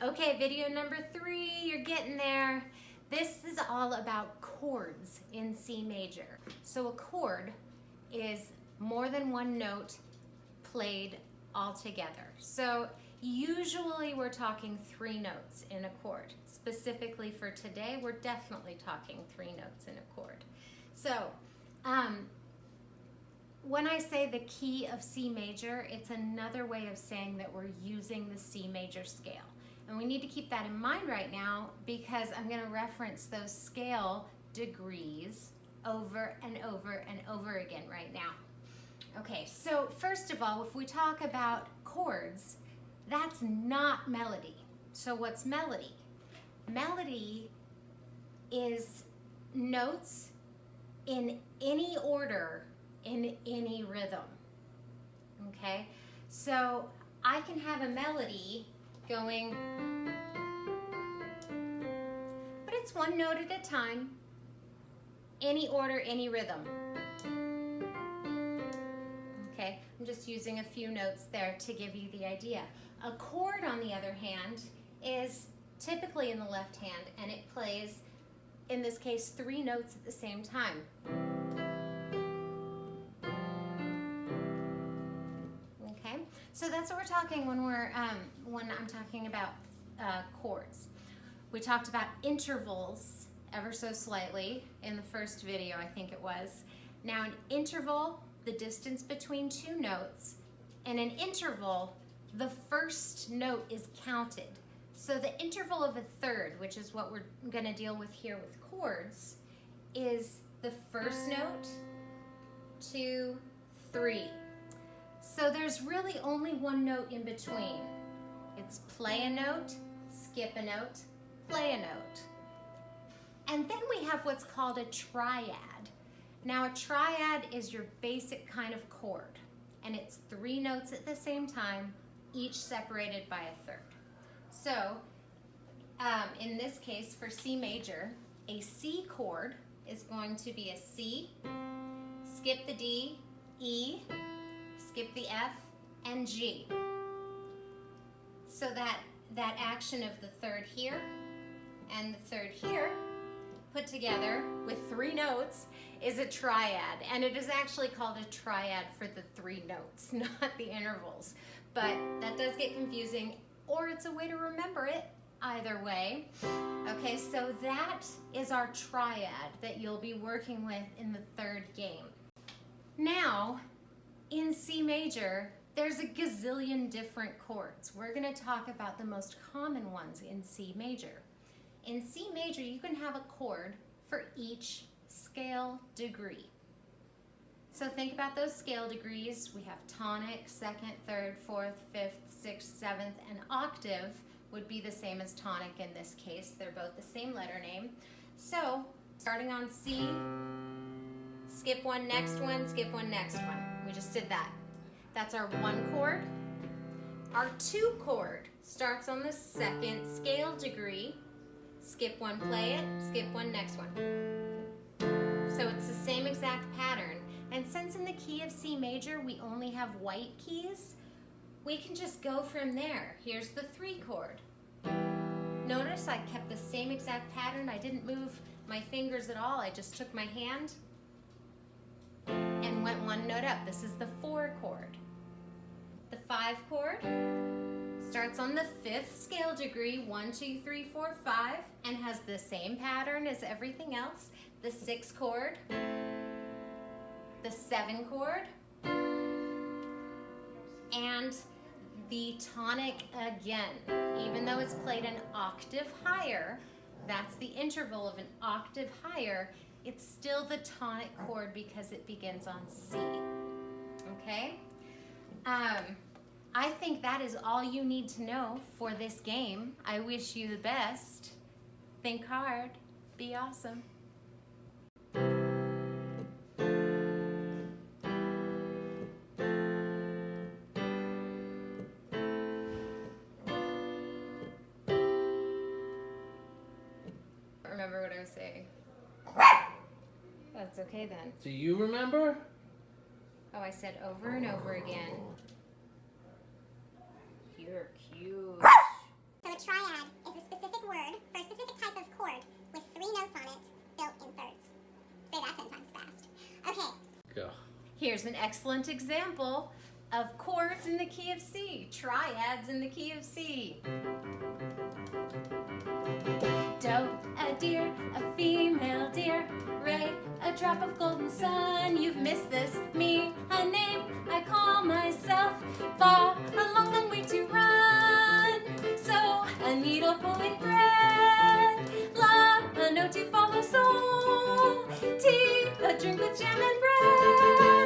Okay, video number 3, you're getting there. This is all about chords in C major. So a chord is more than one note played all together. So usually we're talking 3 notes in a chord. Specifically for today, we're definitely talking 3 notes in a chord. So when I say the key of C major, it's another way of saying that we're using the C major scale. And we need to keep that in mind right now because I'm going to reference those scale degrees over and over and over again right now. Okay, so first of all, if we talk about chords, that's not melody. So what's melody? Melody is notes in any order in any rhythm. Okay, so I can have a melody going, but it's one note at a time, any order, any rhythm. Okay, I'm just using a few notes there to give you the idea. A chord, on the other hand, is typically in the left hand, and it plays, in this case, 3 notes at the same time. Okay, so that's what we're talking when I'm talking about chords. We talked about intervals ever so slightly in the first video, I think it was. Now an interval, the distance between 2 notes, and an interval, the first note is counted. So the interval of a third, which is what we're going to deal with here with chords, is the first note, 2, 3. So there's really only one note in between. It's play a note, skip a note, play a note. And then we have what's called a triad. Now a triad is your basic kind of chord, and it's 3 notes at the same time, each separated by a third. So in this case, for C major, a C chord is going to be a C, skip the D, E, skip the F, and G. So that action of the third here and the third here put together with 3 notes is a triad, and it is actually called a triad for the 3 notes, not the intervals. But that does get confusing, or it's a way to remember it either way. Okay, so that is our triad that you'll be working with in the 3rd game. Now, in C major, there's a gazillion different chords. We're going to talk about the most common ones in C major. In C major, you can have a chord for each scale degree. So think about those scale degrees. We have tonic, 2nd, 3rd, 4th, 5th, 6th, 7th, and octave would be the same as tonic in this case. They're both the same letter name. So starting on C, skip one, next one, skip one, next one. We just did that. That's our 1 chord. Our 2 chord starts on the 2nd scale degree. Skip one, play it, skip one, next one. So it's the same exact pattern. And since in the key of C major we only have white keys, we can just go from there. Here's the 3 chord. Notice I kept the same exact pattern. I didn't move my fingers at all. I just took my hand and went 1 note up. This is the 4 chord. The 5 chord starts on the 5th scale degree, 1, 2, 3, 4, 5, and has the same pattern as everything else. The 6 chord, the 7 chord, and the tonic again. Even though it's played an octave higher, that's the interval of an octave higher, it's still the tonic chord because it begins on C. Okay? I think that is all you need to know for this game. I wish you the best. Think hard. Be awesome. Remember what I was saying. That's okay then. Do you remember? Oh, I said over and over again. You're cute. So a triad Here's an excellent example of chords in the key of C, triads in the key of C. Doe, a deer, a female deer. Ray, a drop of golden sun. You've missed this. Me, a name I call myself. Fa, a long, long way to run. So, a needle pulling thread. La, a note to follow. So, tea, a drink with jam and bread.